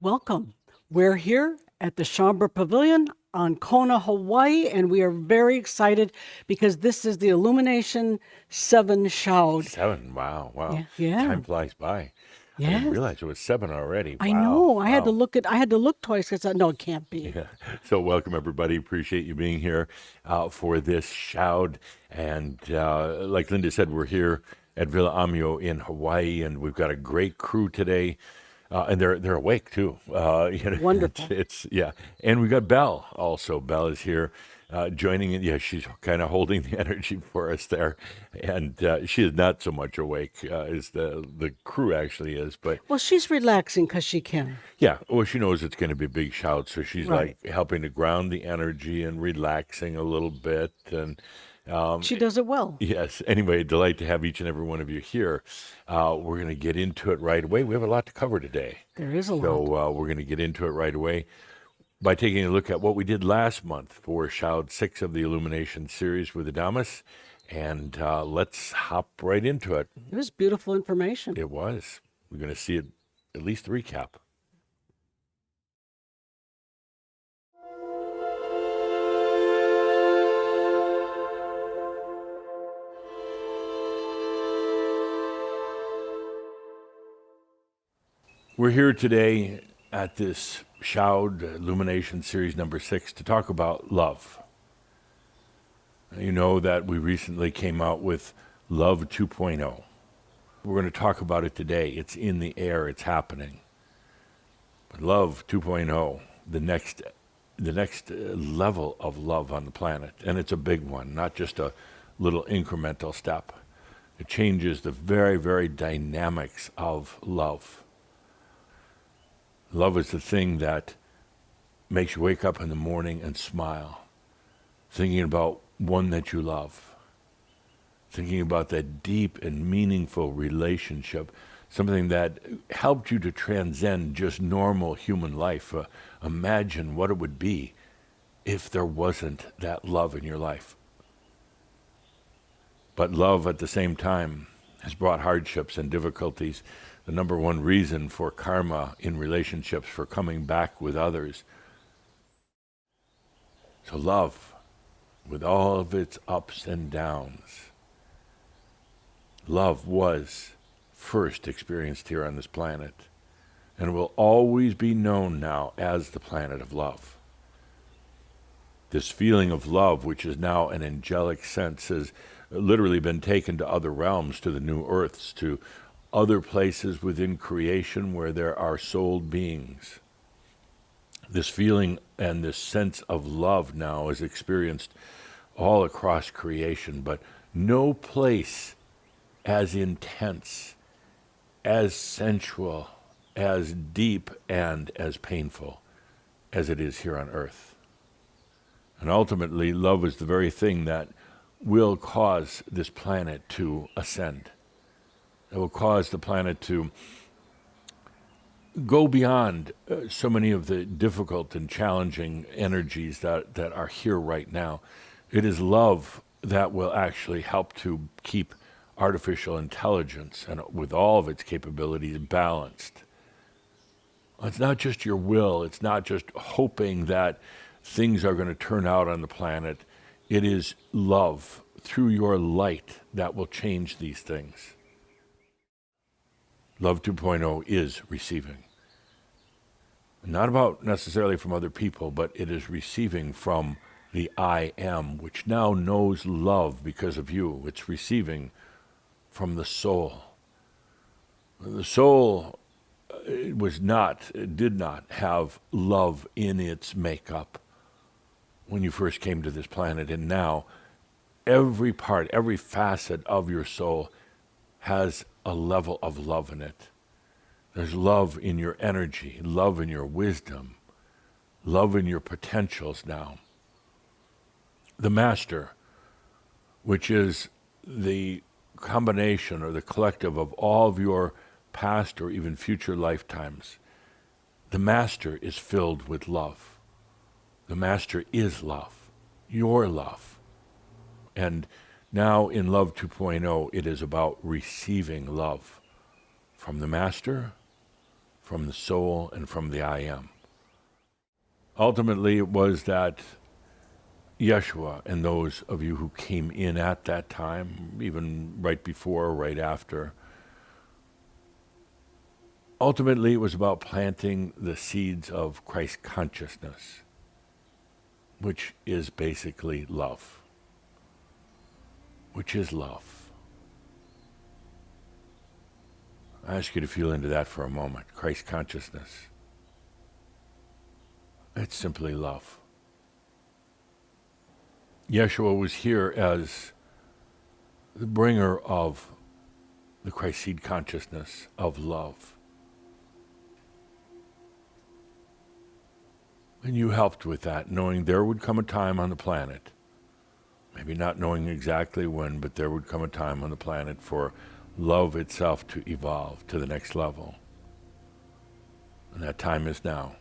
Welcome. We're here at the Shambra Pavilion on Kona, Hawaii, and we are very excited because this is the Illumination 7 Shout. 7. Wow. Wow. Yeah. Time flies by. I didn't Yes. realize it was 7 already. I Wow. know. I had to Wow. look twice because I no, it can't be. Yeah. So welcome everybody. Appreciate you being here for this shout. And like Linda said, we're here at Villa Amio in Hawaii, and we've got a great crew today. And they're awake too. Wonderful. Yeah. And we got Belle also. Belle is here joining in. Yeah, she's kind of holding the energy for us there, and she is not so much awake as the crew actually is. But Well, she's relaxing because she can. yeah, well, she knows it's going to be a big shout, so she's Right. like helping to ground the energy and relaxing a little bit. And She does it well. yes, anyway, delight to have each and every one of you here. We're going to get into it right away. We have a lot to cover today. There is a lot. So we're going to get into it right away by taking a look at what we did last month for Shout 6 of the Illumination series with ADAMUS. And let's hop right into it. It was beautiful information. It was. We're going to see it, at least the recap. We're here today at this Shout Illumination Series number 6 to talk about love. You know that we recently came out with Love 2.0. We're going to talk about it today. It's in the air, it's happening. But Love 2.0, the next level of love on the planet, and it's a big one, not just a little incremental step. It changes the very, very dynamics of love. Love is the thing that makes you wake up in the morning and smile, thinking about one that you love, thinking about that deep and meaningful relationship, something that helped you to transcend just normal human life. Imagine what it would be if there wasn't that love in your life. But love at the same time has brought hardships and difficulties. The number one reason for karma in relationships, for coming back with others. So love, with all of its ups and downs, love was first experienced here on this planet, and will always be known now as the planet of love. This feeling of love, which is now an angelic sense, has literally been taken to other realms, to the new earths, to other places within creation where there are soul beings. This feeling and this sense of love now is experienced all across creation, but no place as intense, as sensual, as deep, and as painful as it is here on earth. And ultimately, love is the very thing that will cause this planet to ascend. It will cause the planet to go beyond so many of the difficult and challenging energies that are here right now. It is love that will actually help to keep artificial intelligence and with all of its capabilities balanced. It's not just your will. It's not just hoping that things are going to turn out on the planet. It is love through your light that will change these things. Love 2.0 is receiving. Not about necessarily from other people, but it is receiving from the I am, which now knows love because of you. It's receiving from the soul. The soul did not have love in its makeup when you first came to this planet, and now every part, every facet of your soul has a level of love in it. There's love in your energy, love in your wisdom, love in your potentials now. The master, which is the combination or the collective of all of your past or even future lifetimes, the master is filled with love. The master is love, your love. And now in Love 2.0, it is about receiving love from the master, from the soul, and from the I am. Ultimately, it was that Yeshua and those of you who came in at that time, even right before or right after, ultimately it was about planting the seeds of Christ consciousness, which is basically love. Which is love. I ask you to feel into that for a moment. Christ consciousness. It's simply love. Yeshua was here as the bringer of the Christ seed consciousness of love. And you helped with that, knowing there would come a time on the planet, maybe not knowing exactly when, but there would come a time on the planet for love itself to evolve to the next level. And that time is now.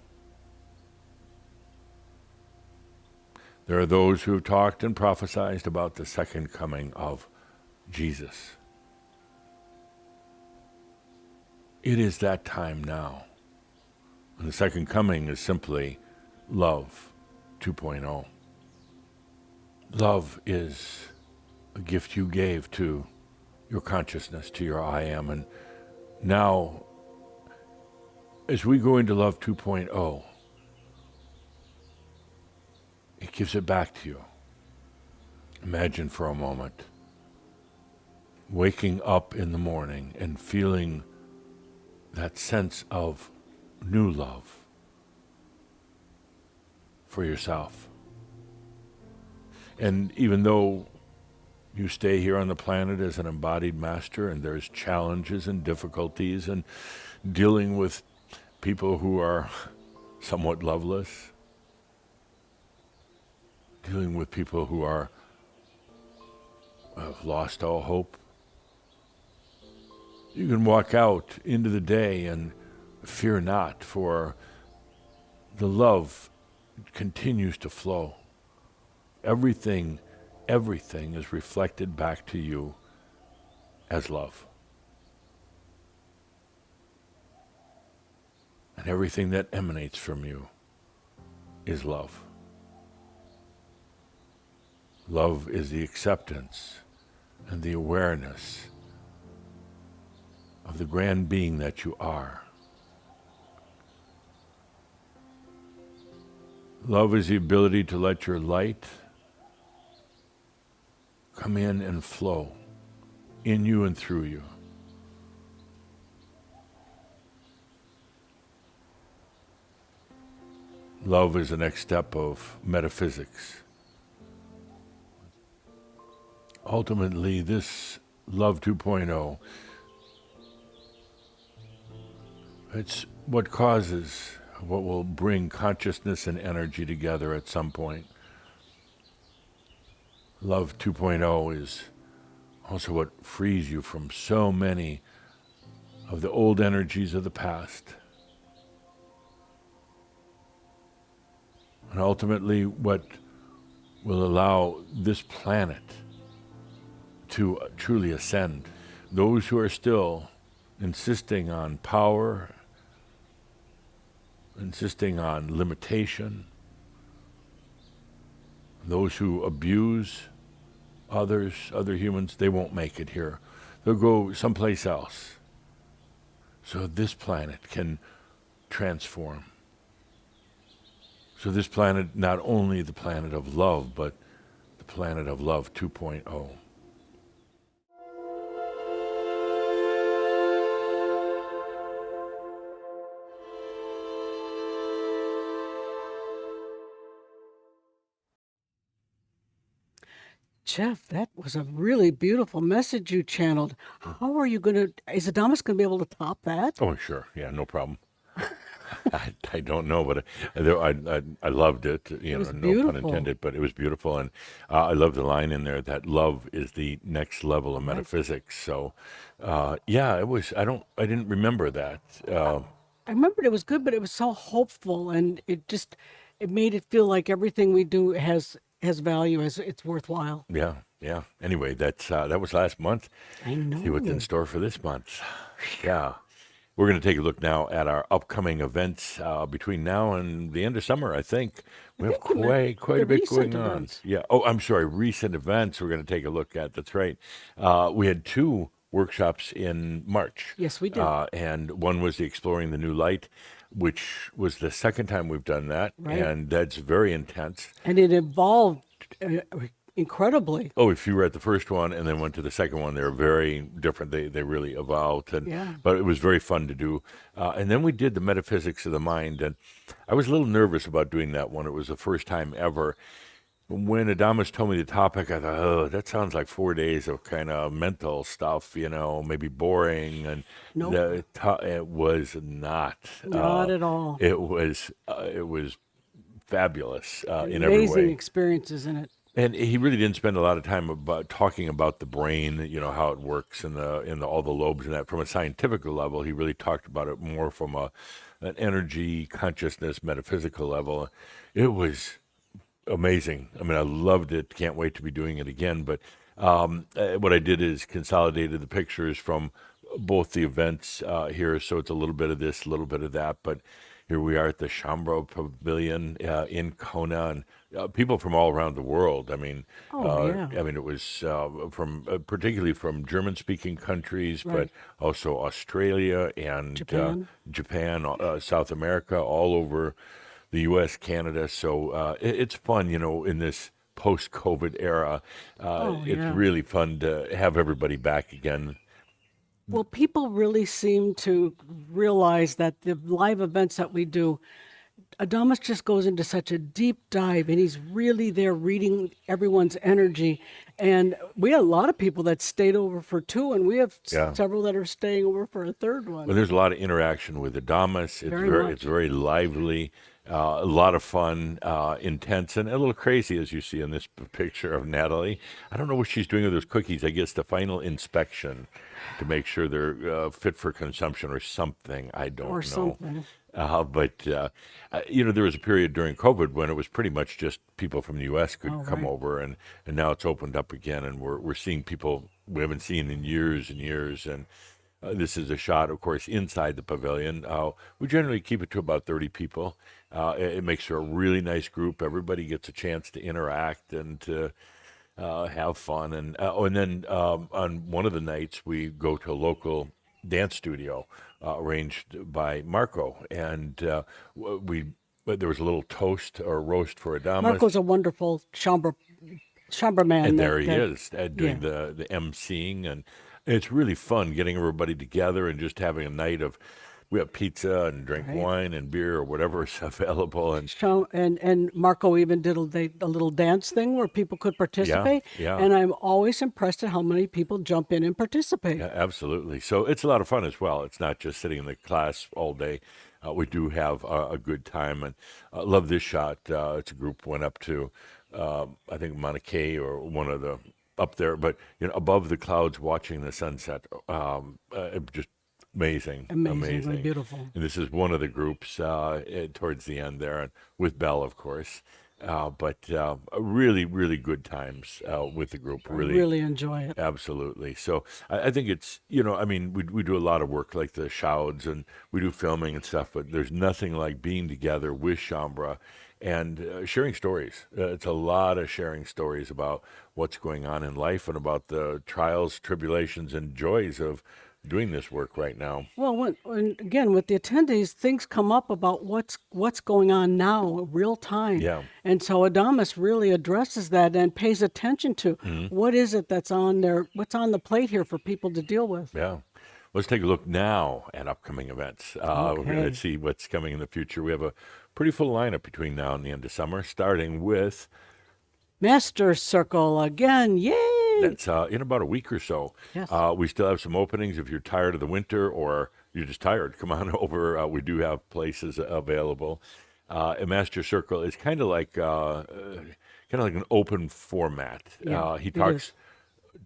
There are those who have talked and prophesied about the second coming of Jesus. It is that time now. And the second coming is simply love 2.0. Love is a gift you gave to your consciousness, to your I am. And now, as we go into love 2.0, it gives it back to you. Imagine for a moment waking up in the morning and feeling that sense of new love for yourself. And even though you stay here on the planet as an embodied master, and there's challenges and difficulties and dealing with people who are somewhat loveless, dealing with people who have lost all hope, you can walk out into the day and fear not, for the love continues to flow. Everything is reflected back to you as love. And everything that emanates from you is love. Love is the acceptance and the awareness of the grand being that you are. Love is the ability to let your light come in and flow in you and through you. Love is the next step of metaphysics. Ultimately, this Love 2.0, it's what causes, what will bring consciousness and energy together at some point. Love 2.0 is also what frees you from so many of the old energies of the past. And ultimately, what will allow this planet to truly ascend. Those who are still insisting on power, insisting on limitation, those who abuse others, other humans, they won't make it here. They'll go someplace else. So this planet can transform. So this planet, not only the planet of love, but the planet of love 2.0. Jeff, that was a really beautiful message you channeled. How are you going to, is ADAMUS going to be able to top that? Oh, sure. Yeah, no problem. I don't know, but I loved it. It was No pun beautiful. intended, but it was beautiful, and I love the line in there that love is the next level of metaphysics. So, yeah, it was. I didn't remember that. I remembered it was good, but it was so hopeful, and it made it feel like everything we do has value, as it's worthwhile. Yeah. Anyway, that was last month. I know. See what's in store for this month. Yeah. we're going to take a look now at our upcoming events between now and the end of summer. I think we have think you meant quite the a bit recent going on. events. Yeah. Oh, I'm sorry. Recent events. We're going to take a look at. That's right. We had two workshops in March. Yes, we did. And one was the Exploring the New Light, which was the second time we've done that, Right. and that's very intense. And it evolved incredibly. Oh, if you were at the first one and then went to the second one, they're very different. They really evolved, and Yeah. but it was very fun to do. And then we did the metaphysics of the mind, and I was a little nervous about doing that one. It was the first time ever. When Adamus told me the topic, I thought, oh, that sounds like 4 days of kind of mental stuff, maybe boring. And Nope. it was not. Not at all. It was fabulous in every Amazing way. experiences in it. And he really didn't spend a lot of time about talking about the brain, how it works and all the lobes and that from a scientific level. He really talked about it more from an energy, consciousness, metaphysical level. It was amazing. I mean, I loved it. Can't wait to be doing it again. But what I did is consolidated the pictures from both the events here, so it's a little bit of this, a little bit of that. But here we are at the Shambra Pavilion in Kona, and people from all around the world. I mean, Yeah. it was from particularly from German-speaking countries, Right. but also Australia and Japan. South America, all over the U.S., Canada. So it's fun, in this post-COVID era. It's Yeah. really fun to have everybody back again. Well, people really seem to realize that the live events that we do, Adamus just goes into such a deep dive, and he's really there reading everyone's energy. And we had a lot of people that stayed over for two, and we have Yeah. several that are staying over for a third one. Well, there's a lot of interaction with Adamus. Very much. It's very lively, a lot of fun, intense, and a little crazy, as you see in this picture of Natalie. I don't know what she's doing with those cookies. I guess the final inspection to make sure they're fit for consumption or something. I don't Or know. something. But there was a period during COVID when it was pretty much just people from the U.S. could come right. over, and now it's opened up again, and we're seeing people we haven't seen in years and years. And this is a shot, of course, inside the pavilion. We generally keep it to about 30 people. It makes for a really nice group. Everybody gets a chance to interact and to have fun. And then on one of the nights, we go to a local dance studio arranged by Marco. And there was a little toast or roast for Adamus. Marco's a wonderful Shambra man. And there he is doing the emceeing, and it's really fun getting everybody together and just having a night of. We have pizza and drink wine and beer or whatever is available, And Marco even did a little dance thing where people could participate. yeah. And I'm always impressed at how many people jump in and participate. yeah, absolutely. So it's a lot of fun as well. It's not just sitting in the class all day. We do have a good time, and love this shot. It's a group went up to I think Mauna Kea or one of the up there, but above the clouds, watching the sunset. Just Amazingly beautiful. And this is one of the groups towards the end there, and with Belle, of course. But really, really good times with the group. Really enjoy it. Absolutely. So I think it's, we do a lot of work like the shouts and we do filming and stuff, but there's nothing like being together with Shambra and sharing stories. It's a lot of sharing stories about what's going on in life and about the trials, tribulations, and joys of doing this work right now. Well, again, with the attendees, things come up about what's going on now, real time. Yeah. And so Adamus really addresses that and pays attention to what is it that's on there, what's on the plate here for people to deal with. Yeah. Let's take a look now at upcoming events. We're going Okay. to see what's coming in the future. We have a pretty full lineup between now and the end of summer, starting with Master Circle again, yay! that's in about a week or so. Yes. We still have some openings. If you're tired of the winter or you're just tired, come on over. We do have places available. A Master Circle is kind of like an open format. Yeah, He it talks is.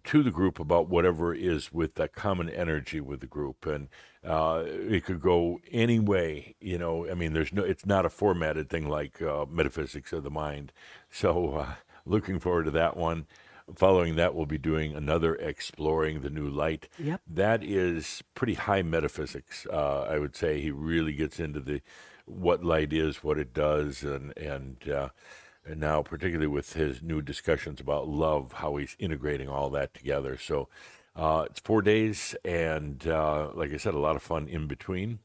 to the group about whatever is with that common energy with the group, and it could go any way. It's not a formatted thing like metaphysics of the mind. So looking forward to that one. following that, we'll be doing another Exploring the New Light. Yep. That is pretty high metaphysics. I would say he really gets into the what light is, what it does, and now particularly with his new discussions about love, how he's integrating all that together. So it's 4 days, and like I said, a lot of fun in between.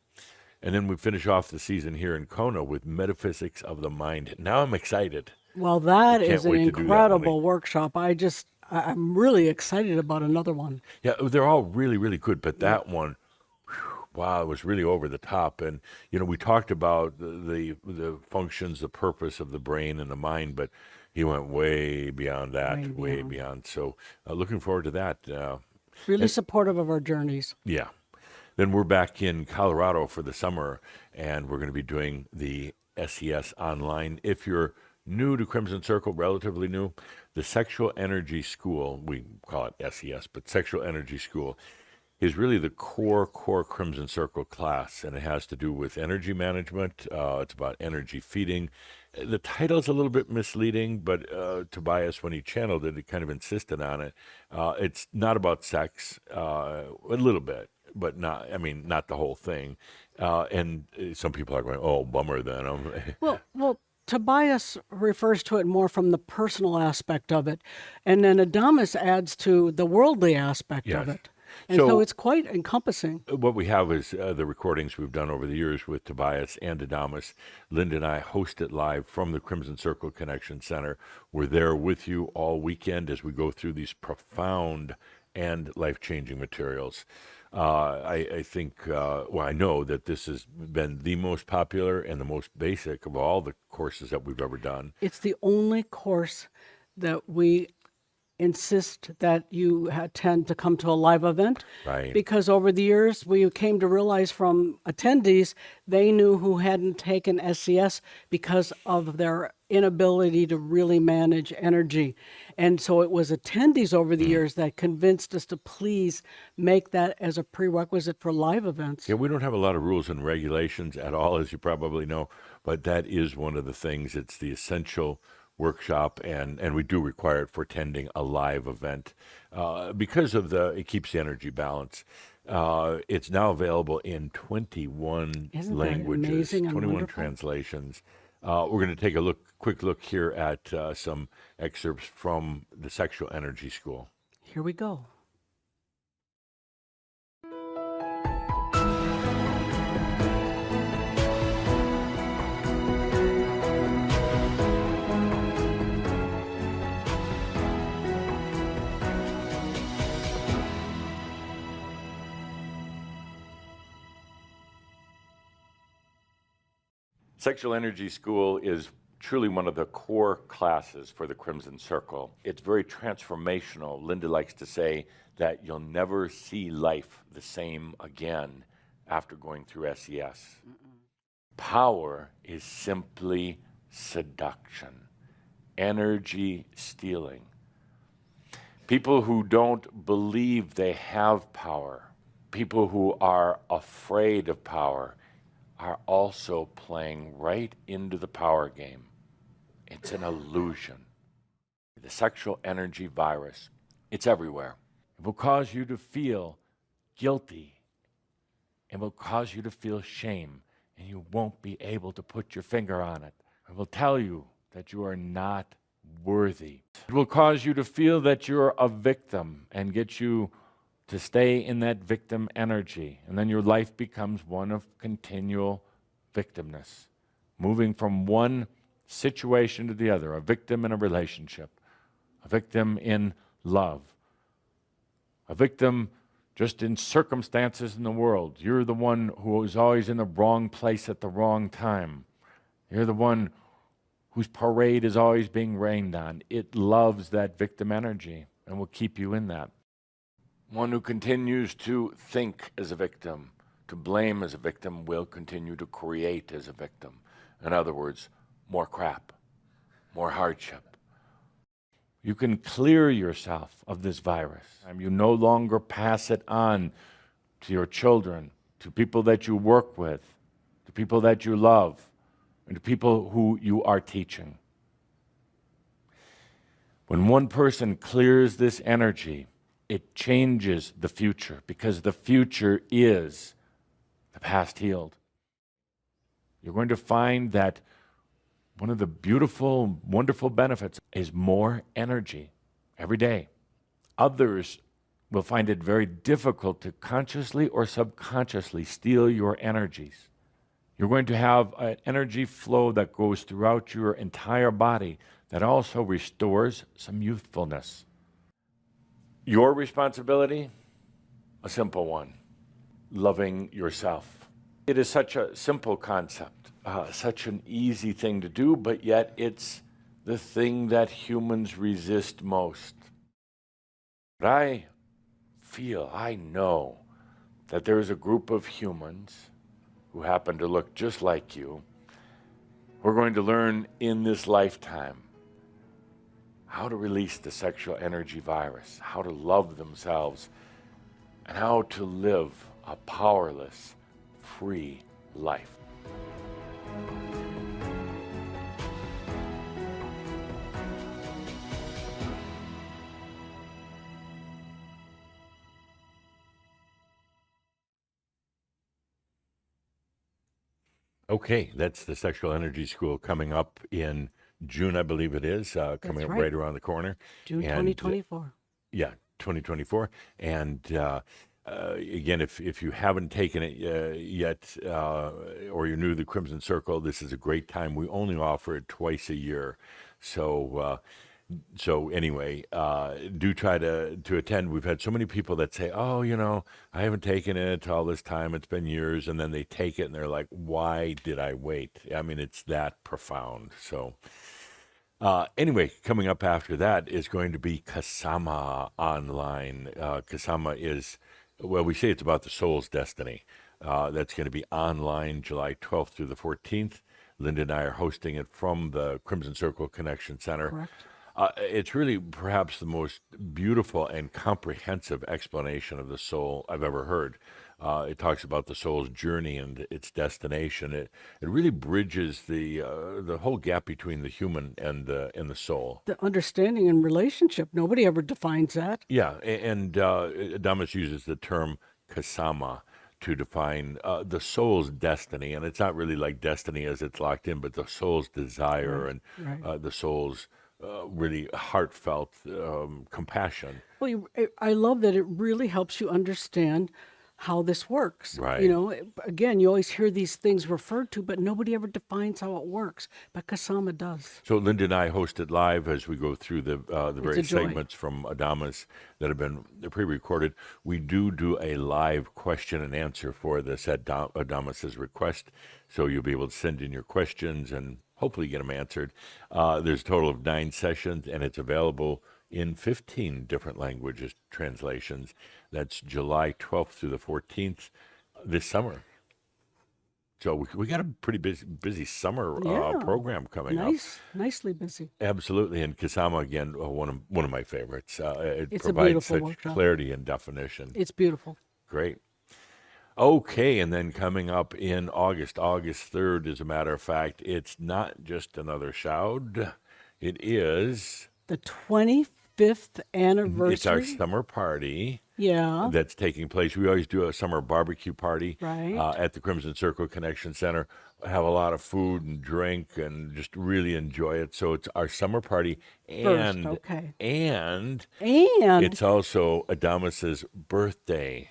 And then we finish off the season here in Kona with Metaphysics of the Mind. Now I'm excited. Well, that Can't is an wait to do that, incredible Monique. workshop. I'm really excited about another one. Yeah, they're all really, really good, but that one, wow, it was really over the top. And we talked about the functions, the purpose of the brain and the mind, but he went way beyond that, way beyond. So looking forward to that. Really supportive of our journeys. Yeah. Then we're back in Colorado for the summer, and we're going to be doing the SES online. If you're new to Crimson Circle, relatively new, the Sexual Energy School, we call it SES, but Sexual Energy School is really the core Crimson Circle class, and it has to do with energy management. It's about energy feeding. The title's a little bit misleading, but Tobias, when he channeled it, he kind of insisted on it. It's not about sex, a little bit, but not the whole thing. And some people are going, "Oh, bummer then." Well, Tobias refers to it more from the personal aspect of it, and then Adamus adds to the worldly aspect of Yes. it. And so it's quite encompassing. What we have is the recordings we've done over the years with Tobias and Adamus. Linda and I host it live from the Crimson Circle Connection Center. We're there with you all weekend as we go through these profound and life-changing materials. I think, I know that this has been the most popular and the most basic of all the courses that we've ever done. It's the only course that we insist that you attend to come to a live event. Right. Because over the years, we came to realize from attendees, they knew who hadn't taken SCS because of their inability to really manage energy. And so it was attendees over the years that convinced us to please make that as a prerequisite for live events. Yeah, we don't have a lot of rules and regulations at all, as you probably know, but that is one of the things. It's the essential workshop, and we do require it for attending a live event because of it keeps the energy balance. It's now available in 21 Isn't that languages, amazing and 21 wonderful? translations. We're going to take a quick look here at some excerpts from the Sexual Energy School. Here we go. Sexual Energy School is truly one of the core classes for the Crimson Circle. It's very transformational. Linda likes to say that you'll never see life the same again after going through SES. Power is simply seduction, energy stealing. People who don't believe they have power, people who are afraid of power, are also playing right into the power game. It's an illusion. The sexual energy virus, it's everywhere. It will cause you to feel guilty. It will cause you to feel shame, and you won't be able to put your finger on it. It will tell you that you are not worthy. It will cause you to feel that you're a victim and get you to stay in that victim energy. And then your life becomes one of continual victimness, moving from one situation to the other, a victim in a relationship, a victim in love, a victim just in circumstances in the world. You're the one who is always in the wrong place at the wrong time. You're the one whose parade is always being rained on. It loves that victim energy and will keep you in that. One who continues to think as a victim, to blame as a victim, will continue to create as a victim. In other words, more crap, more hardship. You can clear yourself of this virus. You no longer pass it on to your children, to people that you work with, to people that you love, and to people who you are teaching. When one person clears this energy, it changes the future because the future is the past healed. You're going to find that one of the beautiful, wonderful benefits is more energy every day. Others will find it very difficult to consciously or subconsciously steal your energies. You're going to have an energy flow that goes throughout your entire body that also restores some youthfulness. Your responsibility, a simple one, loving yourself. It is such a simple concept, such an easy thing to do, but yet it's the thing that humans resist most. But I know that there's a group of humans who happen to look just like you, who are going to learn in this lifetime how to release the sexual energy virus, how to love themselves, and how to live a powerless, free life. Okay, that's the Sexual Energy School coming up in June, I believe it is, coming up right around the corner. June And, 2024. Yeah, 2024. And again, if you haven't taken it yet, or you're new to the Crimson Circle, this is a great time. We only offer it twice a year. So anyway, do try to attend. We've had so many people that say, "Oh, I haven't taken it all this time. It's been years," and then they take it and they're like, "Why did I wait?" I mean, it's that profound. So anyway, coming up after that is going to be Kasama online. Kasama is, well, we say it's about the soul's destiny. That's going to be online July 12th through the 14th. Linda and I are hosting it from the Crimson Circle Connection Center. Correct. It's really perhaps the most beautiful and comprehensive explanation of the soul I've ever heard. It talks about the soul's journey and its destination. It really bridges the whole gap between the human and the soul. The understanding and relationship. Nobody ever defines that. Yeah, and Adamus uses the term kasama to define the soul's destiny, and it's not really like destiny as it's locked in, but the soul's desire and the soul's really heartfelt compassion. Well, I love that it really helps you understand how this works. Right. Again, you always hear these things referred to, but nobody ever defines how it works. But Kasama does. So Linda and I host it live as we go through the various joy. segments from Adamus that have been pre-recorded. We do a live question and answer for this at Adamus's request. So you'll be able to send in your questions and hopefully get them answered. There's a total of 9 sessions, and it's available in 15 different languages translations. That's July 12th through the 14th this summer. So we got a pretty busy summer program coming up. Nicely busy. Absolutely, and Kasama again, one of my favorites. It It's a provides beautiful such workshop. clarity and definition. It's beautiful. Great. Okay, and then coming up in August 3rd, as a matter of fact, it's not just another shout. It is The 25th anniversary. It's our summer party. Yeah. That's taking place. We always do a summer barbecue party Right. at the Crimson Circle Connection Center. Have a lot of food and drink and just really enjoy it. So it's our summer party, and okay. and And it's also Adamus's birthday.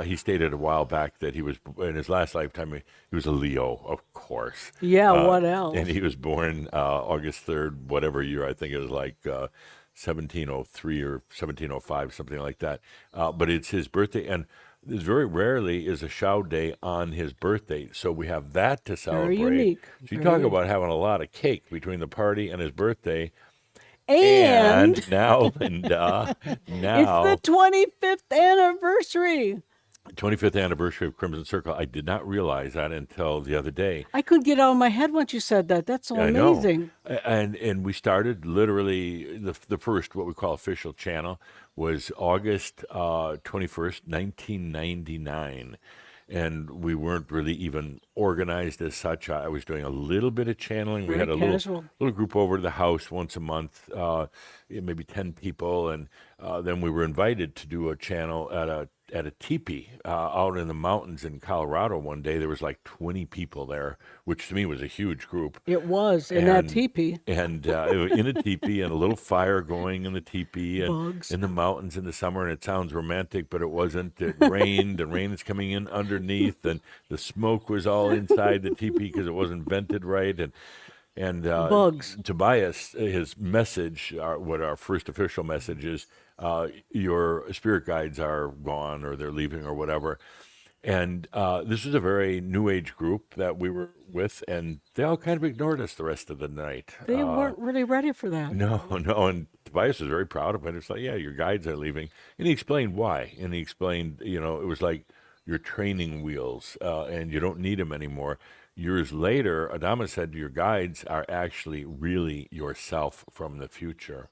He stated a while back that he was in his last lifetime. He was a Leo, of course. yeah, what else? And he was born August 3rd, whatever year. I think it was like 1703 or 1705, something like that. But it's his birthday, and there's very rarely is a show day on his birthday. So we have that to celebrate. Very unique. So you Very talk unique. about having a lot of cake between the party and his birthday. And now, Linda, now it's the 25th anniversary. 25th anniversary of Crimson Circle. I did not realize that until the other day. I couldn't get out of my head once you said that. That's so I know. amazing. And we started literally the first what we call official channel was August 21st, 1999. and we weren't really even organized as such. I was doing a little bit of channeling. We Very had a casual. little group over to the house once a month, maybe 10 people, and then we were invited to do a channel at a teepee out in the mountains in Colorado one day. There was like 20 people there, which to me was a huge group. It was in that teepee. And in a teepee and a little fire going in the teepee and Bugs. in the mountains in the summer. And it sounds romantic, but it wasn't. It rained and rain is coming in underneath, and the smoke was all inside the teepee because it wasn't vented right. And Bugs. Tobias, his message, what our first official message is, your spirit guides are gone or they're leaving or whatever. And this was a very new age group that we were with, and they all kind of ignored us the rest of the night. They weren't really ready for that. No, no. And Tobias was very proud of it. It's like, yeah, your guides are leaving. And he explained why. And he explained, it was like your training wheels, and you don't need them anymore. Years later, Adama said your guides are actually really yourself from the future.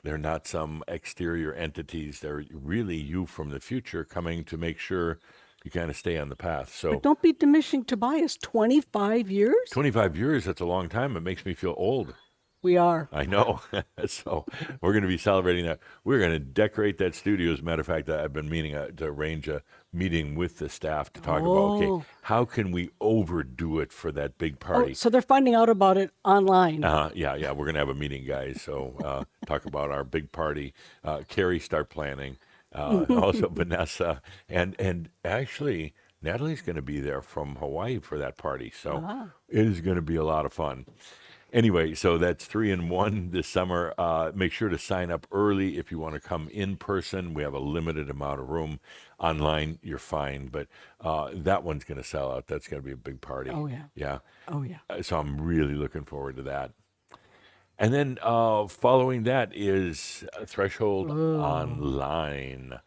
They're not some exterior entities. They're really you from the future coming to make sure you kind of stay on the path. So But don't be diminishing Tobias. 25 years? 25 years, that's a long time. It makes me feel old. We are. I know. So we're going to be celebrating that. We're going to decorate that studio. As a matter of fact, I've been meaning to arrange a meeting with the staff to talk about, okay, how can we overdo it for that big party? Oh, so they're finding out about it online. Yeah. We're going to have a meeting, guys. So talk about our big party. Carrie, start planning. Also Vanessa. And actually, Natalie's going to be there from Hawaii for that party. So it is going to be a lot of fun. Anyway, so that's 3 in 1 this summer. Make sure to sign up early if you want to come in person. We have a limited amount of room. Online, you're fine, but that one's going to sell out. That's going to be a big party. Oh, yeah. Yeah. Oh, yeah. So I'm really looking forward to that. And then following that is Threshold Online.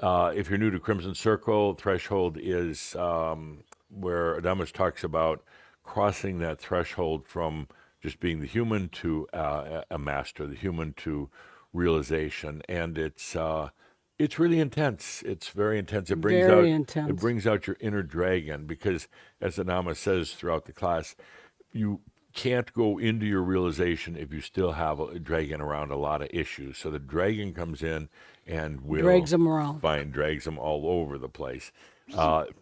If you're new to Crimson Circle, Threshold is where Adamus talks about crossing that threshold from just being the human to a master, the human to realization, and it's really intense. It's very intense. It brings Very out intense. it brings out your inner dragon because, as Adama says throughout the class, you can't go into your realization if you still have a dragon around a lot of issues. So the dragon comes in and will Drags them around. drags them all over the place.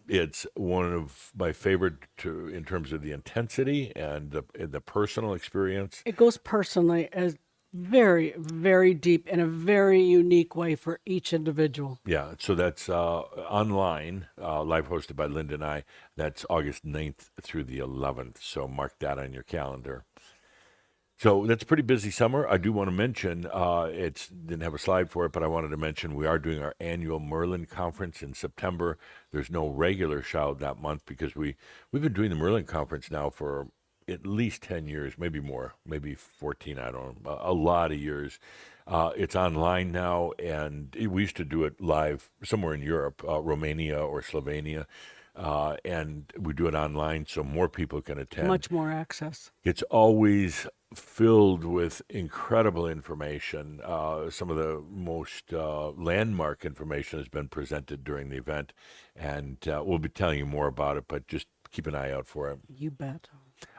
It's one of my favorite in terms of the intensity and the personal experience. It goes personally as very, very deep in a very unique way for each individual. Yeah, so that's online, live hosted by Linda and I. That's August 9th through the 11th, so mark that on your calendar. So that's a pretty busy summer. I do want to mention, it's didn't have a slide for it, but I wanted to mention we are doing our annual Merlin conference in September. There's no regular show that month because we've been doing the Merlin conference now for at least 10 years, maybe more, maybe 14, I don't know, a lot of years. It's online now, and we used to do it live somewhere in Europe, Romania or Slovenia. And we do it online so more people can attend. Much more access. It's always filled with incredible information. Some of the most landmark information has been presented during the event, and we'll be telling you more about it, but just keep an eye out for it. You bet.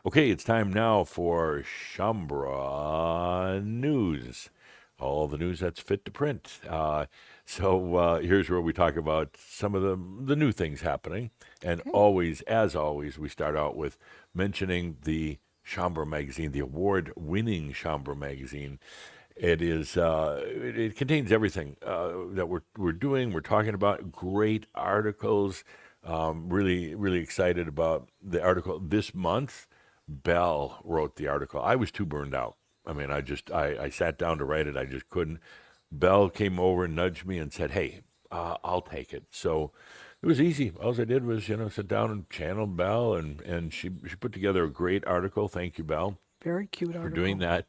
Okay, it's time now for Shambra News. All the news that's fit to print. So here's where we talk about some of the new things happening. And always, as always, we start out with mentioning the Shambra magazine, the award-winning Shambra magazine. It is. It contains everything that we're doing. We're talking about great articles. Really, really excited about the article this month. Belle wrote the article. I was too burned out. I mean, I sat down to write it. I just couldn't. Belle came over and nudged me and said, "Hey, I'll take it." So it was easy. All I did was, sit down and channel Belle, and she put together a great article. Thank you, Belle, Very cute for article. doing that.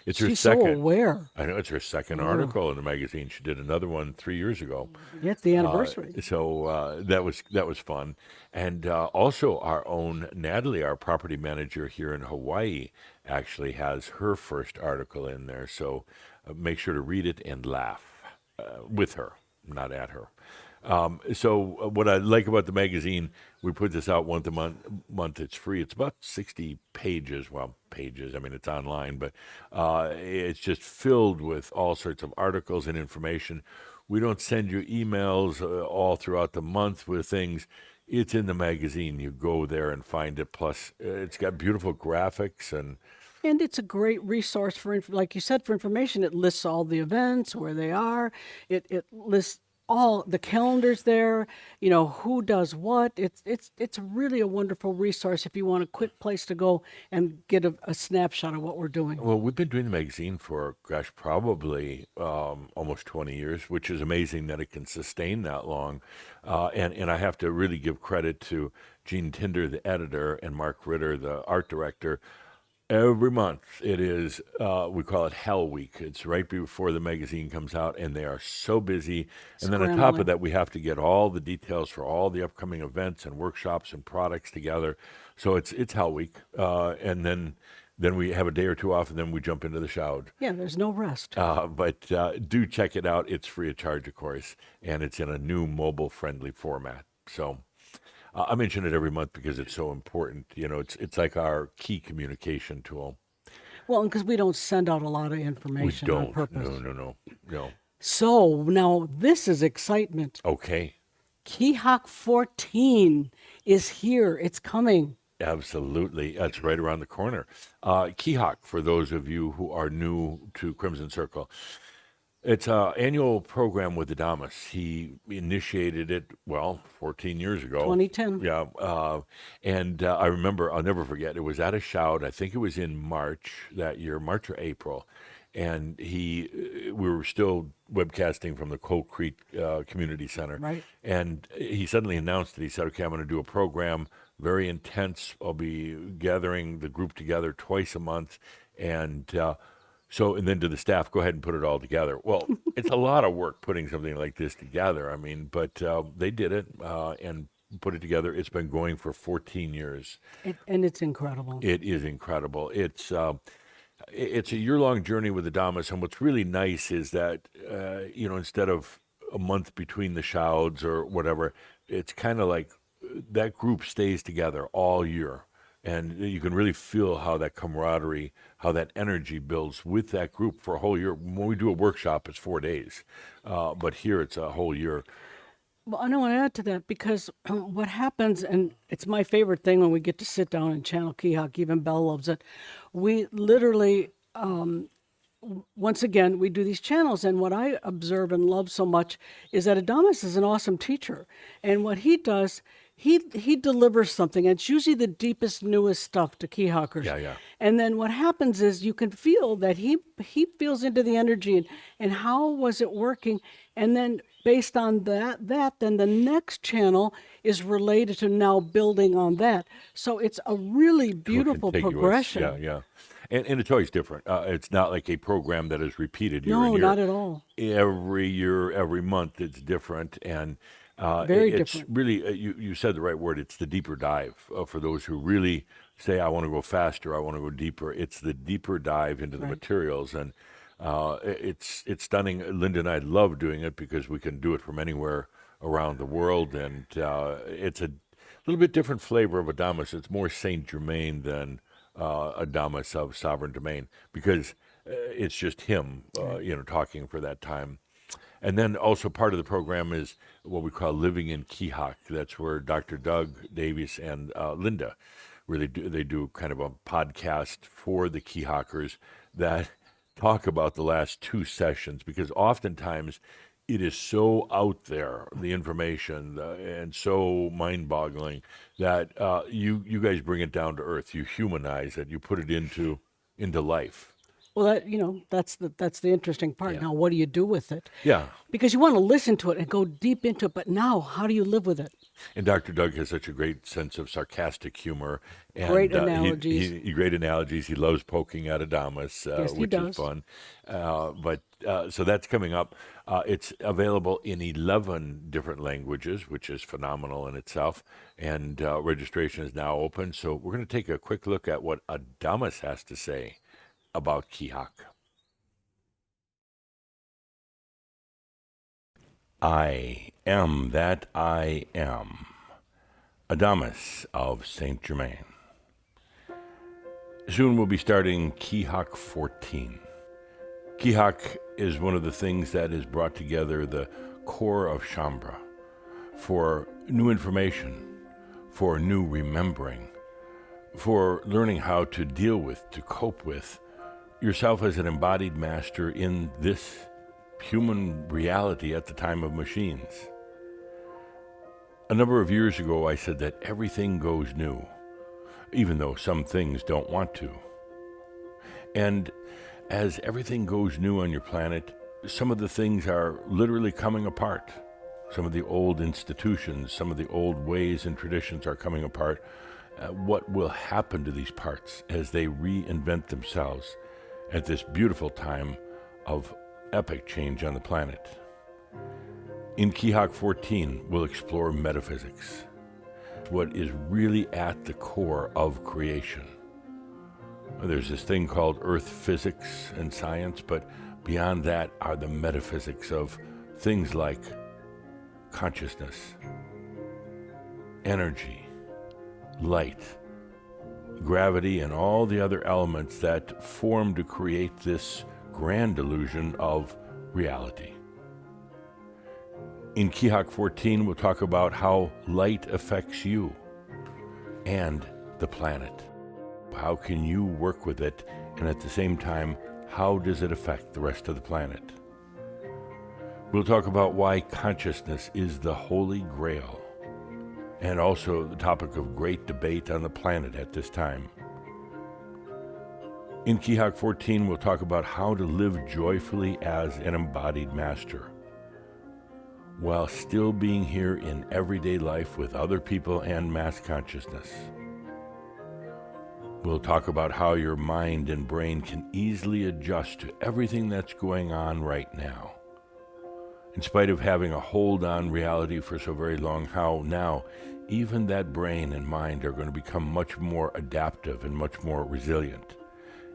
It's her She's second. so aware. I know it's her second article in the magazine. She did another one 3 years ago. Yeah, it's the anniversary. So that was fun, and also our own Natalie, our property manager here in Hawaii, actually has her first article in there. So make sure to read it and laugh with her, not at her. So what I like about the magazine, we put this out once a month. It's free. It's about 60 pages. Well, pages. I mean, it's online, but it's just filled with all sorts of articles and information. We don't send you emails all throughout the month with things. It's in the magazine. You go there and find it. Plus, it's got beautiful graphics and And it's a great resource for, like you said, for information. It lists all the events, where they are. It lists all the calendars there. You know who does what. It's really a wonderful resource if you want a quick place to go and get a snapshot of what we're doing. well, we've been doing the magazine for, gosh, probably almost 20 years, which is amazing that it can sustain that long. And I have to really give credit to Gene Tinder, the editor, and Mark Ritter, the art director. Every month it is, we call it Hell Week. It's right before the magazine comes out, and they are so busy. And then on top of Scrambling. that, we have to get all the details for all the upcoming events and workshops and products together. So it's Hell Week, and then we have a day or two off, and then we jump into the shout. Yeah, there's no rest. But do check it out. It's free of charge, of course, and it's in a new mobile-friendly format. So. I mention it every month because it's so important. You know, it's like our key communication tool. Well, because we don't send out a lot of We information on don't. purpose. No. So now this is excitement. Okay, Keahawk 14 is here. It's coming. absolutely. That's right around the corner. Keahawk, for those of you who are new to Crimson Circle, it's an annual program with ADAMUS. He initiated it, well, 14 years ago. 2010. Yeah. And I remember, I'll never forget, it was at a shout. I think it was in March that year, March or April. And we were still webcasting from the Coal Creek Community Center. Right. And he suddenly announced that he said, okay, I'm going to do a program, very intense. I'll be gathering the group together twice a month. And then to the staff, go ahead and put it all together. Well, it's a lot of work putting something like this together. I mean, but they did it and put it together. It's been going for 14 years. And it's incredible. It is incredible. It's a year-long journey with Adamus, and what's really nice is that instead of a month between the shouts or whatever, it's kind of like that group stays together all year. And you can really feel how that camaraderie, how that energy builds with that group for a whole year. When we do a workshop, it's 4 days. But here it's a whole year. Well, I want to add to that because what happens, and it's my favorite thing when we get to sit down and channel Keahawk, even Belle loves it. We literally, once again, we do these channels, and what I observe and love so much is that Adamus is an awesome teacher. And what he does, he delivers something, and it's usually the deepest, newest stuff to Keahawkers. Yeah. And then what happens is you can feel that he feels into the energy and how was it working, and then based on that then the next channel is related to now building on that. So it's a really beautiful Contiguous. progression. Yeah. And it's always different. It's not like a program that is repeated year No, and year. not at all. Every year, every month, it's different. And Very it's different. really, you said the right word, it's the deeper dive for those who really say, I want to go faster, I want to go deeper. It's the deeper dive into the materials. And it's stunning. Linda and I love doing it because we can do it from anywhere around the world. And it's a little bit different flavor of Adamus. It's more Saint Germain than Adamus of Sovereign Domain because it's just him, talking for that time. And then also part of the program is what we call Living in Keahawk. That's where Dr. Doug Davies and Linda really do kind of a podcast for the Keahawkers that talk about the last two sessions because oftentimes it is so out there, the information, and so mind-boggling that you guys bring it down to earth. You humanize it. You put it into life. Well, that's the interesting part. Yeah. Now, what do you do with it? Yeah. Because you want to listen to it and go deep into it, but now, how do you live with it? And Dr. Doug has such a great sense of sarcastic humor. And, Great analogies. Great analogies. He loves poking at Adamus, Yes, he which does. is fun. So that's coming up. It's available in 11 different languages, which is phenomenal in itself. And registration is now open. So we're going to take a quick look at what Adamus has to say about Keahawk. I am that I am. ADAMUS of Saint Germain. Soon we'll be starting Keahawk 14. Keahawk is one of the things that has brought together the core of Shambra for new information, for new remembering, for learning how to deal with, to cope with yourself as an embodied master in this human reality at the time of machines. A number of years ago, I said that everything goes new, even though some things don't want to. And as everything goes new on your planet, some of the things are literally coming apart. Some of the old institutions, some of the old ways and traditions are coming apart. What will happen to these parts as they reinvent themselves at this beautiful time of epic change on the planet? In Keahawk 14, we'll explore metaphysics, what is really at the core of creation. There's this thing called earth physics and science, but beyond that are the metaphysics of things like consciousness, energy, light, gravity, and all the other elements that form to create this grand illusion of reality. In Keahawk 14, we'll talk about how light affects you and the planet. How can you work with it, and at the same time, how does it affect the rest of the planet? We'll talk about why consciousness is the Holy Grail, and also the topic of great debate on the planet at this time. In Keahawk 14, we'll talk about how to live joyfully as an embodied master, while still being here in everyday life with other people and mass consciousness. We'll talk about how your mind and brain can easily adjust to everything that's going on right now. In spite of having a hold on reality for so very long, how now even that brain and mind are going to become much more adaptive and much more resilient,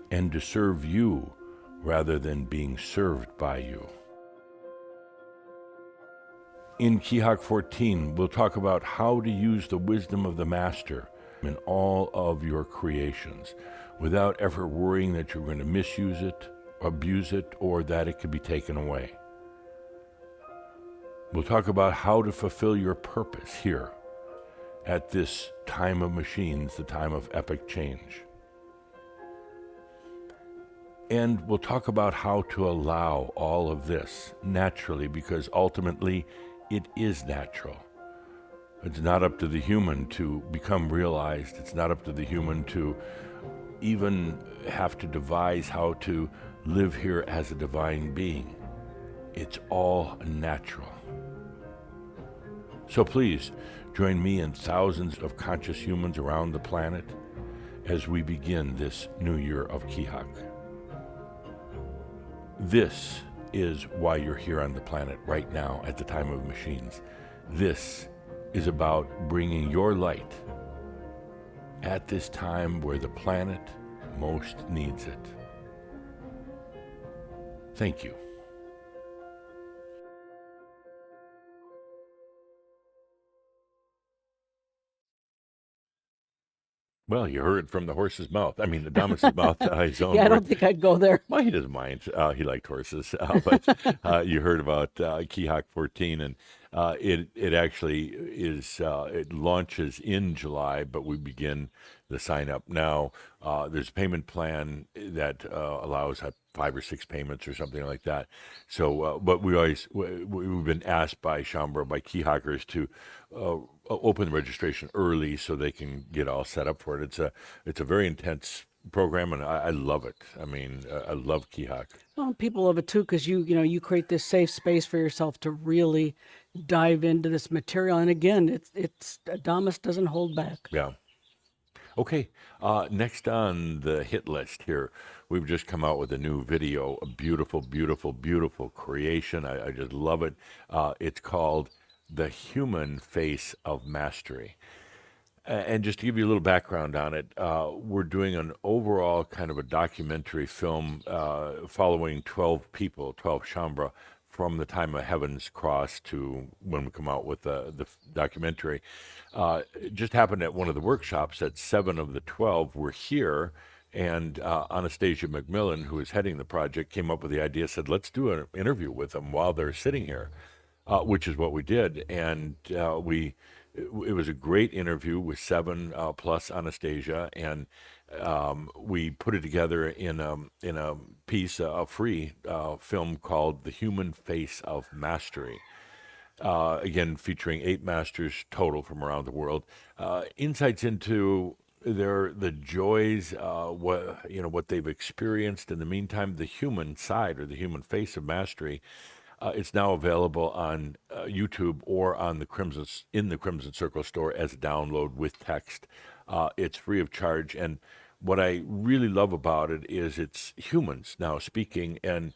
and to serve you rather than being served by you. In Keahawk 14, we'll talk about how to use the wisdom of the Master in all of your creations without ever worrying that you're going to misuse it, abuse it, or that it could be taken away. We'll talk about how to fulfill your purpose here at this time of machines, the time of epic change. And we'll talk about how to allow all of this naturally, because ultimately it is natural. It's not up to the human to become realized. It's not up to the human to even have to devise how to live here as a divine being. It's all natural. So please, join me and thousands of conscious humans around the planet as we begin this new year of Keahawk. This is why you're here on the planet right now at the time of machines. This is about bringing your light at this time where the planet most needs it. Thank you. Well, you heard from the horse's mouth. I mean, the Damas's mouth, his own Yeah, I words. don't think I'd go there. Well, he doesn't mind. He liked horses, but you heard about Keahawk 14, and it actually is. It launches in July, but we begin the sign up now. There's a payment plan that allows 5 or 6 payments or something like that. So, but we've been asked by Shambra, by Keahawkers, to open the registration early so they can get all set up for it. It's a very intense program, and I love it. I mean, I love Keahawk. Well, people love it too, because you create this safe space for yourself to really dive into this material. And again, it's Adamus doesn't hold back. Yeah. Okay, next on the hit list here, we've just come out with a new video, a beautiful, beautiful, beautiful creation. I just love it. It's called The Human Face of Mastery. And just to give you a little background on it, we're doing an overall kind of a documentary film following 12 people, 12 Shambra, from the time of Heaven's Cross to when we come out with the documentary. It just happened at one of the workshops that 7 of the 12 were here, and Anastasia McMillan, who is heading the project, came up with the idea, said, let's do an interview with them while they're sitting here, which is what we did. And it was a great interview with 7 plus Anastasia, and we put it together in a piece, a free film called The Human Face of Mastery. Again, featuring 8 masters total from around the world. Insights into the joys, what they've experienced in the meantime, the human side or the human face of mastery. It's now available on YouTube or on in the Crimson Circle store as a download with text. It's free of charge, and what I really love about it is it's humans now speaking, and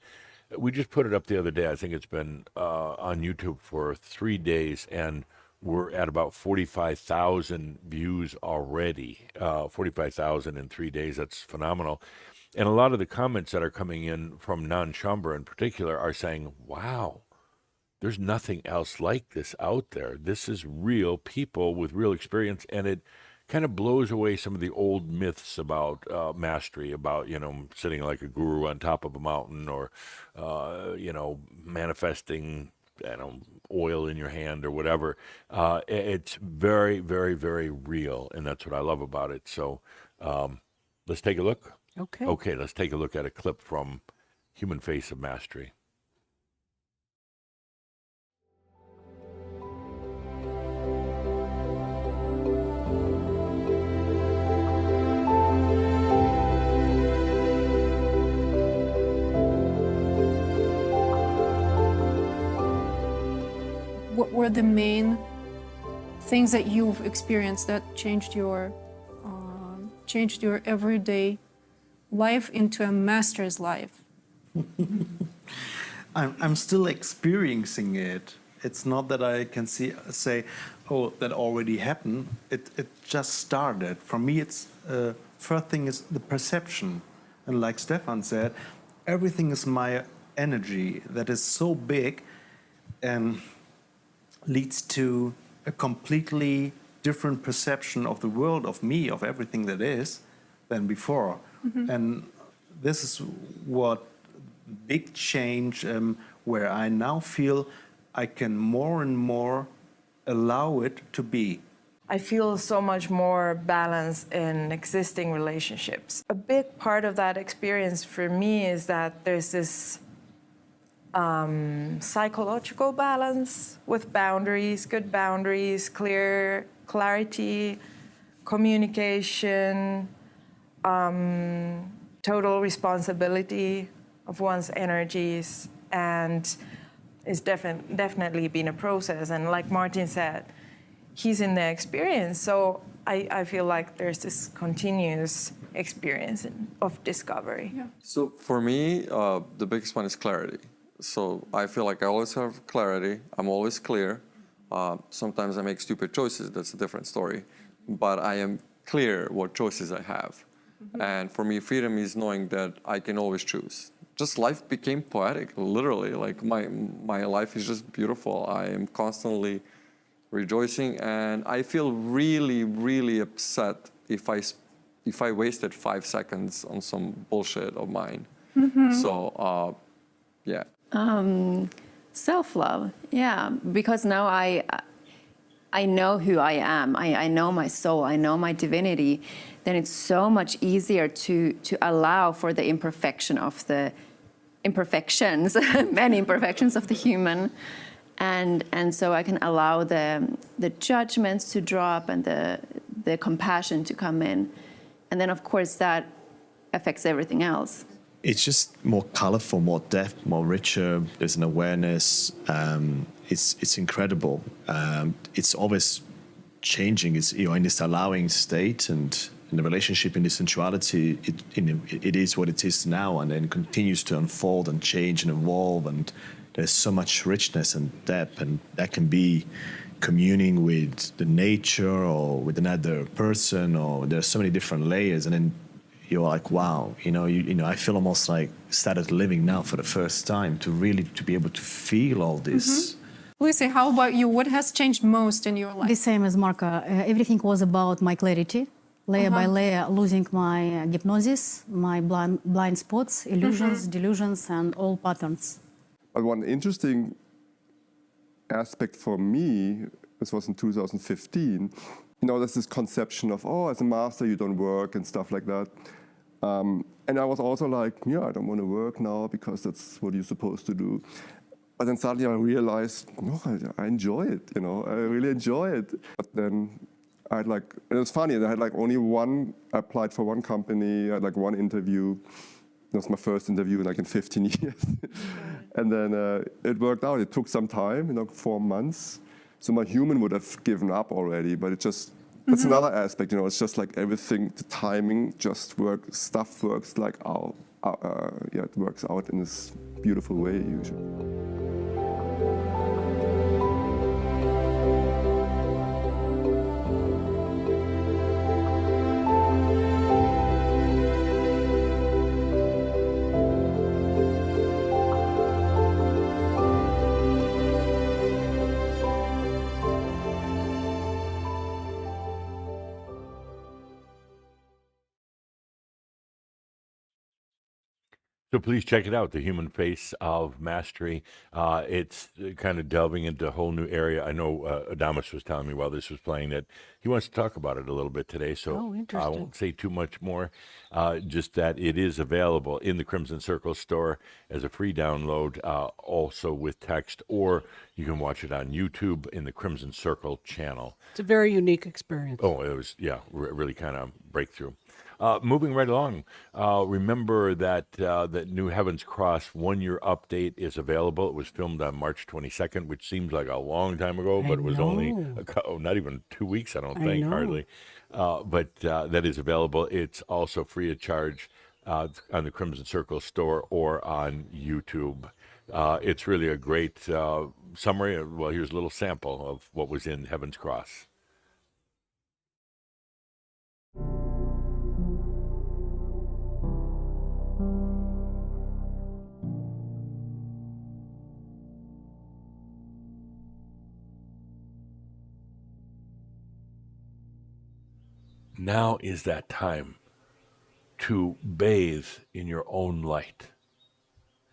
we just put it up the other day. I think it's been on YouTube for 3 days, and we're at about 45,000 views already. 45,000 in 3 days. That's phenomenal. And a lot of the comments that are coming in from non-Shambra in particular are saying, wow, there's nothing else like this out there. This is real people with real experience, and it kind of blows away some of the old myths about mastery, about, sitting like a guru on top of a mountain, or, manifesting, oil in your hand or whatever. It's very, very, very real, and that's what I love about it. So let's take a look. Okay, let's take a look at a clip from Human Face of Mastery. What were the main things that you've experienced that changed your everyday life into a master's life? I'm still experiencing it. It's not that I can say, oh, that already happened. It just started. For me, it's first thing is the perception, and like Stefan said, everything is my energy that is so big and leads to a completely different perception of the world, of me, of everything that is, than before. And this is what big change, where I now feel I can more and more allow it to be. I feel so much more balance in existing relationships. A big part of that experience for me is that there's this psychological balance with boundaries, good boundaries, clarity, communication, total responsibility of one's energies, and it's definitely been a process. And like Martin said, he's in the experience, so I feel like there's this continuous experience of discovery. Yeah. So for me, the biggest one is clarity. So I feel like I always have clarity. I'm always clear. Sometimes I make stupid choices. That's a different story. But I am clear what choices I have. And for me, freedom is knowing that I can always choose. Just life became poetic, literally. Like my life is just beautiful. I am constantly rejoicing, and I feel really, really upset if I wasted 5 seconds on some bullshit of mine. So, yeah. Self-love, yeah, because now I know who I am. I know my soul. I know my divinity. Then it's so much easier to allow for the imperfections, many imperfections of the human, and so I can allow the judgments to drop and the compassion to come in, and then of course that affects everything else. It's just more colorful, more depth, more richer. There's an awareness. It's incredible. It's always changing. It's in this allowing state, and in the relationship, in this sensuality, it is what it is now, and then continues to unfold and change and evolve. And there's so much richness and depth, and that can be communing with the nature or with another person, or there's so many different layers. And then you're like, wow, I feel almost like started living now for the first time to really to be able to feel all this. Lucy, how about you? What has changed most in your life? The same as Marco. Everything was about my clarity, layer by layer, losing my hypnosis, my blind spots, illusions, delusions, and all patterns. But one interesting aspect for me, this was in 2015, there's this conception of, as a master you don't work and stuff like that. And I was also like, I don't want to work now because that's what you're supposed to do. But then suddenly I realized, no, I enjoy it, I really enjoy it. But then I had it was funny, I had I applied for one company, I had one interview. That was my first interview in 15 years. And then it worked out. It took some time, 4 months. So my human would have given up already, but that's another aspect, it's just everything, the timing just works, stuff works it works out in this beautiful way usually. So please check it out, The Human Face of Mastery. It's kind of delving into a whole new area. I know Adamus was telling me while this was playing that he wants to talk about it a little bit today, so I won't say too much more. Just that it is available in the Crimson Circle store as a free download, also with text, or you can watch it on YouTube in the Crimson Circle channel. It's a very unique experience. Oh, it was, really kind of breakthrough. Moving right along, remember that that New Heaven's Cross 1-year update is available. It was filmed on March 22nd, which seems like a long time ago, but it was only not even 2 weeks, I don't think, hardly. But that is available. It's also free of charge on the Crimson Circle store or on YouTube. It's really a great summary. Well, here's a little sample of what was in Heaven's Cross. Now is that time to bathe in your own light.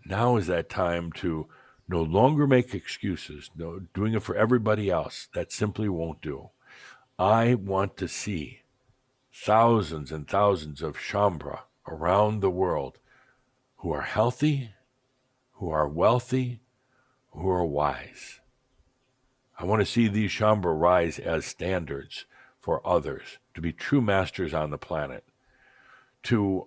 Now is that time to no longer make excuses, no doing it for everybody else. That simply won't do. I want to see thousands and thousands of Shambra around the world who are healthy, who are wealthy, who are wise. I want to see these Shambra rise as standards for others, to be true masters on the planet, to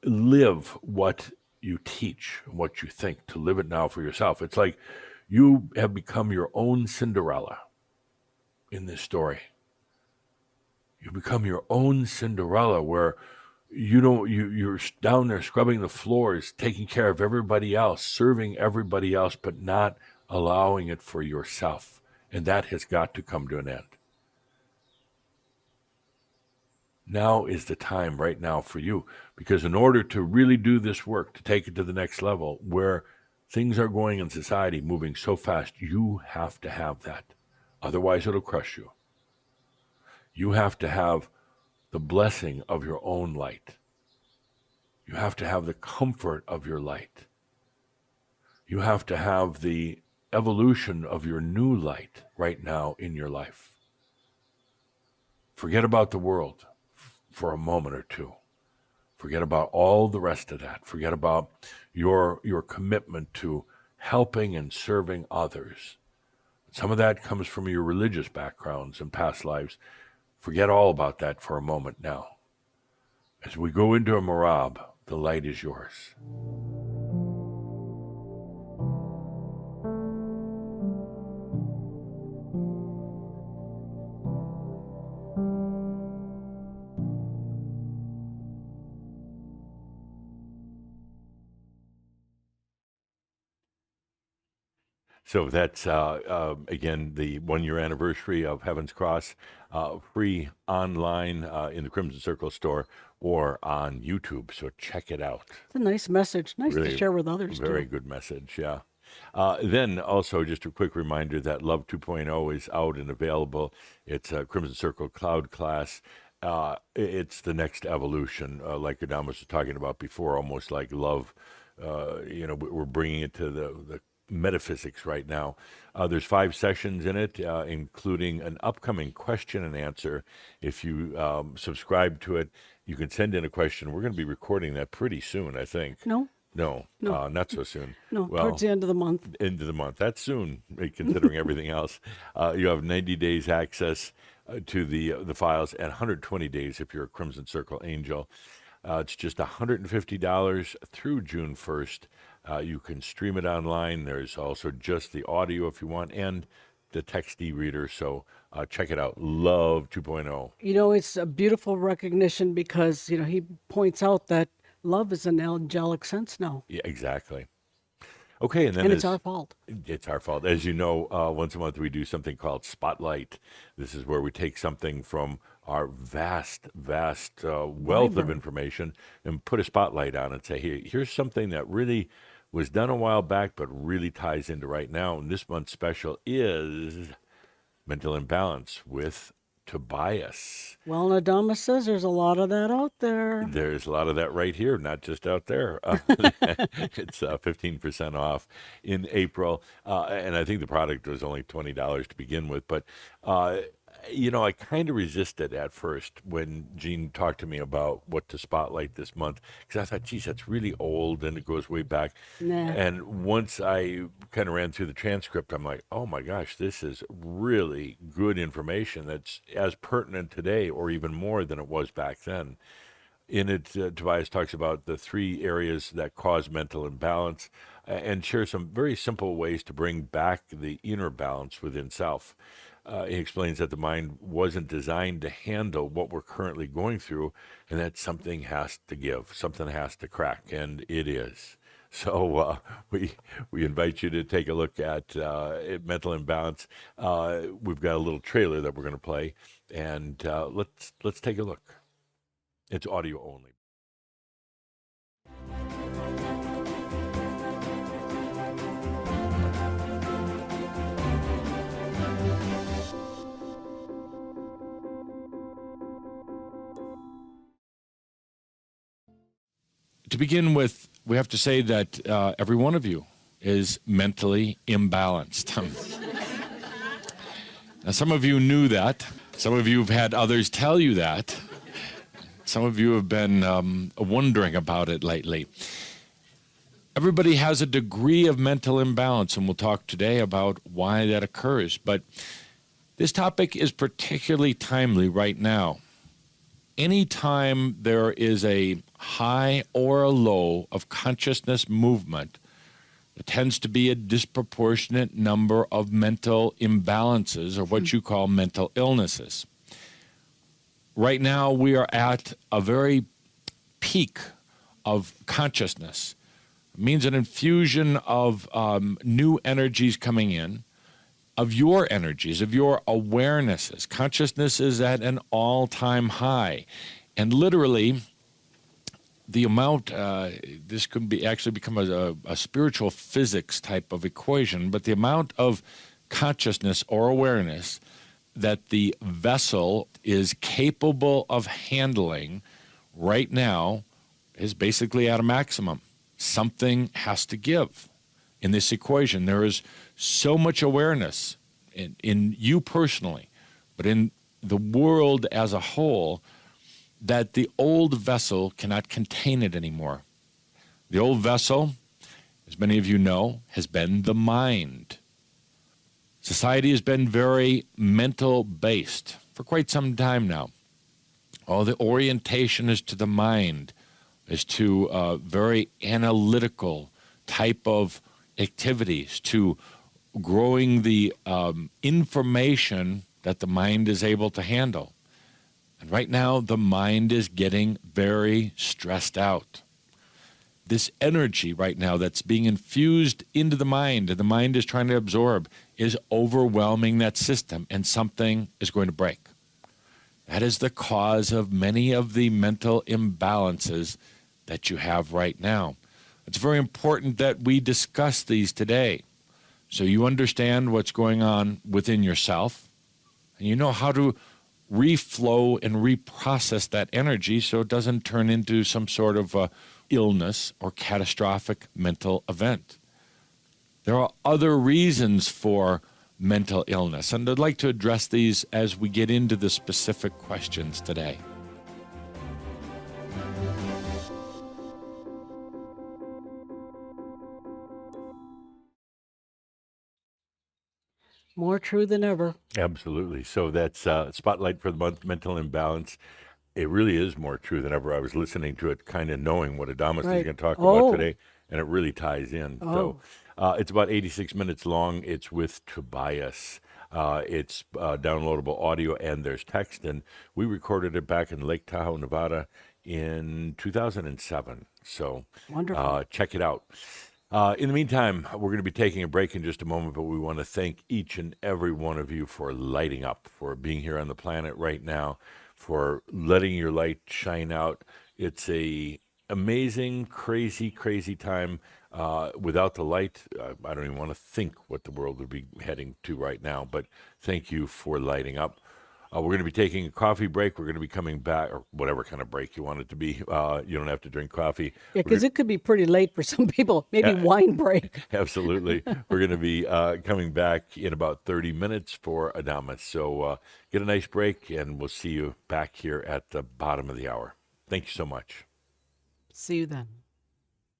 live what you teach, what you think, to live it now for yourself. It's like you have become your own Cinderella in this story. You become your own Cinderella where you're down there scrubbing the floors, taking care of everybody else, serving everybody else, but not allowing it for yourself. And that has got to come to an end. Now is the time right now for you, because in order to really do this work, to take it to the next level, where things are going in society moving so fast, you have to have that. Otherwise, it'll crush you. You have to have the blessing of your own light. You have to have the comfort of your light. You have to have the evolution of your new light right now in your life. Forget about the world for a moment or two. Forget about all the rest of that. Forget about your commitment to helping and serving others. Some of that comes from your religious backgrounds and past lives. Forget all about that for a moment now. As we go into a Marab, the light is yours. So that's, again, the 1 year anniversary of Heaven's Cross, free online in the Crimson Circle store or on YouTube. So check it out. It's a nice message. Nice to Really share with others, Very too. good message, yeah. Then also just a quick reminder that Love 2.0 is out and available. It's a Crimson Circle Cloud class. It's the next evolution, like Adamus was talking about before, almost like love. We're bringing it to the metaphysics right now. There's 5 sessions in it, including an upcoming question and answer. If you subscribe to it, you can send in a question. We're going to be recording that pretty soon, I think. No? No, No. not so soon. No, Well, towards the end of the month. end of the month. That's soon, considering everything else. You have 90 days access to the files and 120 days if you're a Crimson Circle Angel. It's just $150 through June 1st. You can stream it online. There's also just the audio if you want and the text e-reader. So check it out. Love 2.0. You know, it's a beautiful recognition because, he points out that love is an angelic sense now. Yeah, exactly. Okay, and then And it's our fault. It's our fault. As you know, once a month we do something called Spotlight. This is where we take something from our vast wealth of Library. information and put a spotlight on it and say, hey, here's something that really was done a while back but really ties into right now. And this month's special is Mental Imbalance with Tobias. Well, Adamus says there's a lot of that out there. There's a lot of that right here, not just out there. It's 15% off in April. And I think the product was only $20 to begin with. But, I kind of resisted at first when Jean talked to me about what to spotlight this month. Because I thought, geez, that's really old and it goes way back. Nah. And once I kind of ran through the transcript, I'm like, oh my gosh, this is really good information that's as pertinent today or even more than it was back then. In it, Tobias talks about the 3 areas that cause mental imbalance and shares some very simple ways to bring back the inner balance within self. He explains that the mind wasn't designed to handle what we're currently going through and that something has to give, something has to crack, and it is. So we invite you to take a look at Mental Imbalance. We've got a little trailer that we're going to play, and let's take a look. It's audio only. To begin with, we have to say that every one of you is mentally imbalanced. Now, some of you knew that. Some of you have had others tell you that. Some of you have been wondering about it lately. Everybody has a degree of mental imbalance, and we'll talk today about why that occurs. But this topic is particularly timely right now. Anytime there is a high or a low of consciousness movement, there tends to be a disproportionate number of mental imbalances, or what you call mental illnesses. Right now, we are at a very peak of consciousness. It means an infusion of new energies coming in, of your energies, of your awarenesses. Consciousness is at an all-time high. And literally, the amount, this could be actually become a spiritual physics type of equation, but the amount of consciousness or awareness that the vessel is capable of handling right now is basically at a maximum. Something has to give in this equation. There is so much awareness in you personally, but in the world as a whole, that the old vessel cannot contain it anymore. The old vessel, as many of you know, has been the mind. Society has been very mental-based for quite some time now. All the orientation is to the mind, is to very analytical type of activities, to growing the information that the mind is able to handle. And right now, the mind is getting very stressed out. this energy right now that's being infused into the mind, and the mind is trying to absorb, is overwhelming that system, and something is going to break. That is the cause of many of the mental imbalances that you have right now. It's very important that we discuss these today so you understand what's going on within yourself, and you know how to reflow and reprocess that energy so it doesn't turn into some sort of illness or catastrophic mental event. There are other reasons for mental illness, and I'd like to address these as we get into the specific questions today. More true than ever. Absolutely. So that's Spotlight for the Month, Mental Imbalance. It really is more true than ever. I was listening to it, kind of knowing what Adamus is Right. going to talk Oh. about today, and it really ties in. So it's about 86 minutes long. It's with Tobias. It's downloadable audio, and there's text. And we recorded it back in Lake Tahoe, Nevada in 2007. So Wonderful. check it out. In the meantime, we're going to be taking a break in just a moment, but we want to thank each and every one of you for lighting up, for being here on the planet right now, for letting your light shine out. It's a amazing, crazy, crazy time. Without the light, I don't even want to think what the world would be heading to right now, but thank you for lighting up. We're going to be taking a coffee break. We're going to be coming back, or whatever kind of break you want it to be. You don't have to drink coffee. Yeah, because it could be pretty late for some people. Maybe wine break. Absolutely. We're going to be coming back in about 30 minutes for Adamus. So get a nice break, and we'll see you back here at the bottom of the hour. Thank you so much. See you then.